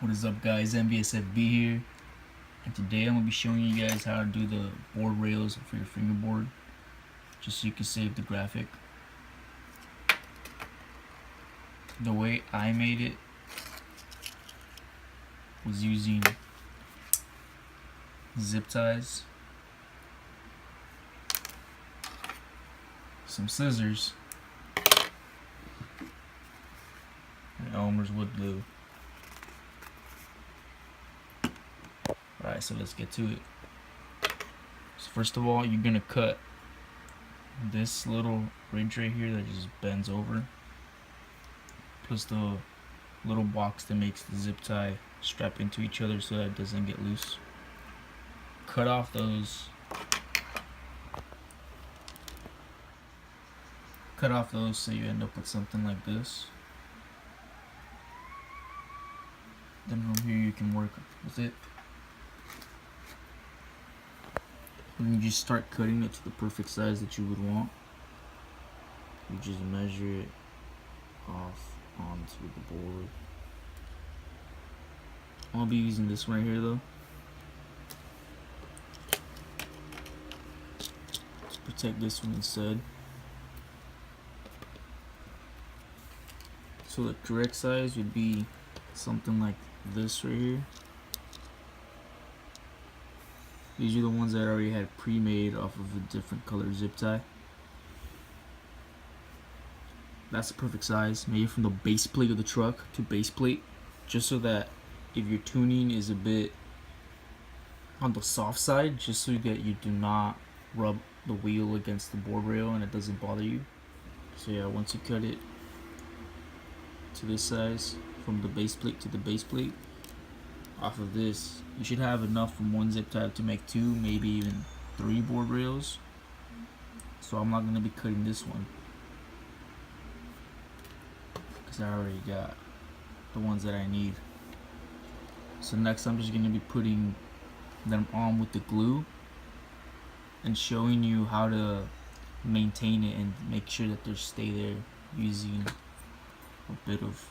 What is up, guys? MVSFB here, and today I'm going to be showing you guys how to do the board rails for your fingerboard, just so you can save the graphic. The way I made it was using zip ties, some scissors, and Elmer's wood glue. Alright, so let's get to it. So first of all, you're going to cut this little ridge right here that just bends over, plus the little box that makes the zip tie strap into each other so that it doesn't get loose. Cut off those. So you end up with something like this. Then from here you can work with it. And you just start cutting it to the perfect size that you would want. You just measure it off onto the board. I'll be using this one right here though. Let's protect this one instead. So the correct size would be something like this right here. These are the ones that I already had pre-made off of a different color zip tie. That's the perfect size. Made from the base plate of the truck to base plate, just so that if your tuning is a bit on the soft side, just so that you do not rub the wheel against the board rail and it doesn't bother you. So yeah, once you cut it to this size, from the base plate to the base plate, off of this, you should have enough from one zip tie to make 2, maybe even 3 board rails. So I'm not going to be cutting this one because I already got the ones that I need. So next I'm just going to be putting them on with the glue and showing you how to maintain it and make sure that they stay there using a bit of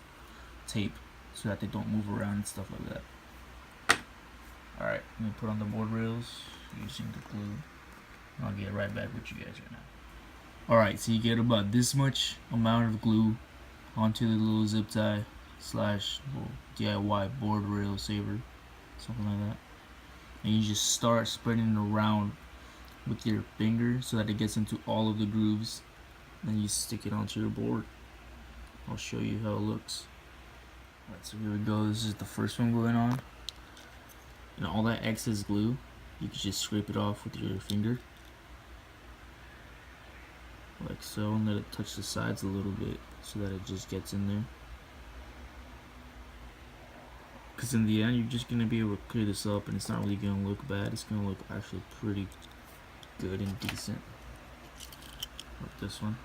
tape so that they don't move around and stuff like that. Alright, I'm going to put on the board rails using the glue. I'll get right back with you guys right now. Alright, so you get about this much amount of glue onto the little zip tie slash little DIY board rail saver, something like that. And you just start spreading it around with your finger so that it gets into all of the grooves. Then you stick it onto your board. I'll show you how it looks. Alright, so here we go. This is the first one going on. And all that excess glue, you can just scrape it off with your finger, like so, and let it touch the sides a little bit so that it just gets in there. Because in the end, you're just going to be able to clear this up and it's not really going to look bad. It's going to look actually pretty good and decent. Like this one.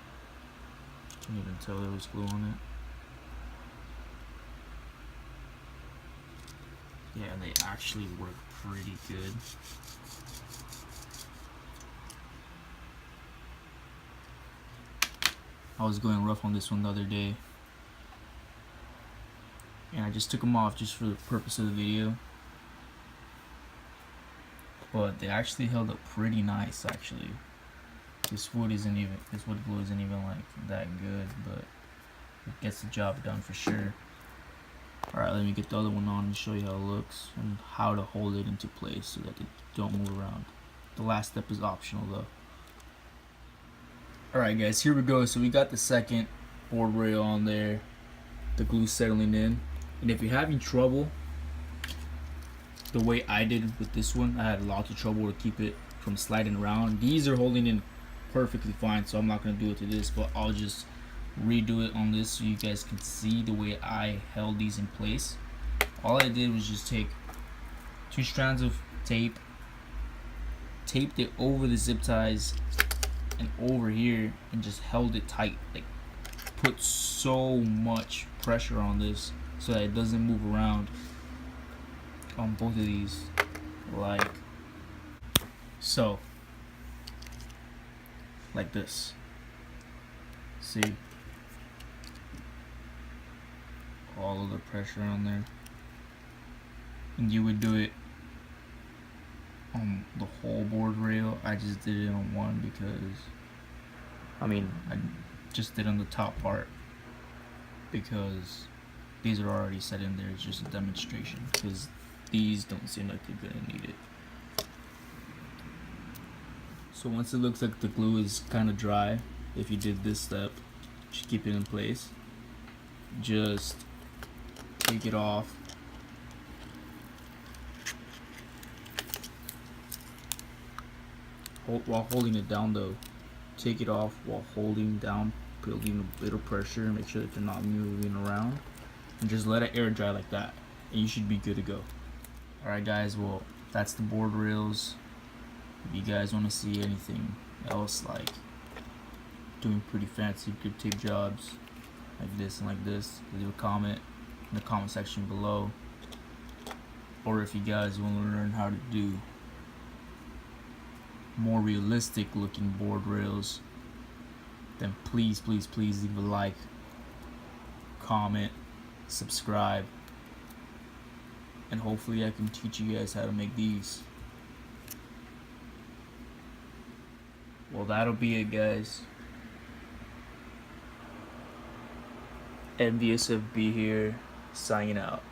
You can even tell there was glue on it. Yeah, they actually work pretty good. I was going rough on this one the other day, and I just took them off just for the purpose of the video. But they actually held up pretty nice, actually. This wood glue isn't even like that good, but it gets the job done for sure. Alright, let me get the other one on and show you how it looks and how to hold it into place so that they don't move around. The last step is optional though. Alright guys, here we go. So we got the second board rail on there, the glue settling in. And if you're having trouble, the way I did with this one, I had lots of trouble to keep it from sliding around. These are holding in perfectly fine, so I'm not going to do it to this, but I'll just redo it on this so you guys can see the way I held these in place. All I did was just take 2 strands of tape, taped it over the zip ties and over here, and just held it tight. Like, put so much pressure on this so that it doesn't move around on both of these, like so, like this. See? All of the pressure on there. and you would do it on the whole board rail. I just did it on one because I just did on the top part because these are already set in there. It's just a demonstration because these don't seem like they're gonna need it. So once it looks like the glue is kind of dry, if you did this step, just keep it in place. Just take it off. While holding it down though, take it off while holding down, building a bit of pressure, make sure that you're not moving around, and just let it air dry like that, and you should be good to go. Alright guys, well that's the board rails. If you guys want to see anything else like doing pretty fancy grip tape jobs like this and like this, leave a comment in the comment section below. Or if you guys want to learn how to do more realistic looking board rails, then please leave a like, comment, subscribe, and hopefully I can teach you guys how to make these. Well, that'll be it guys. Envious of B here, signing out.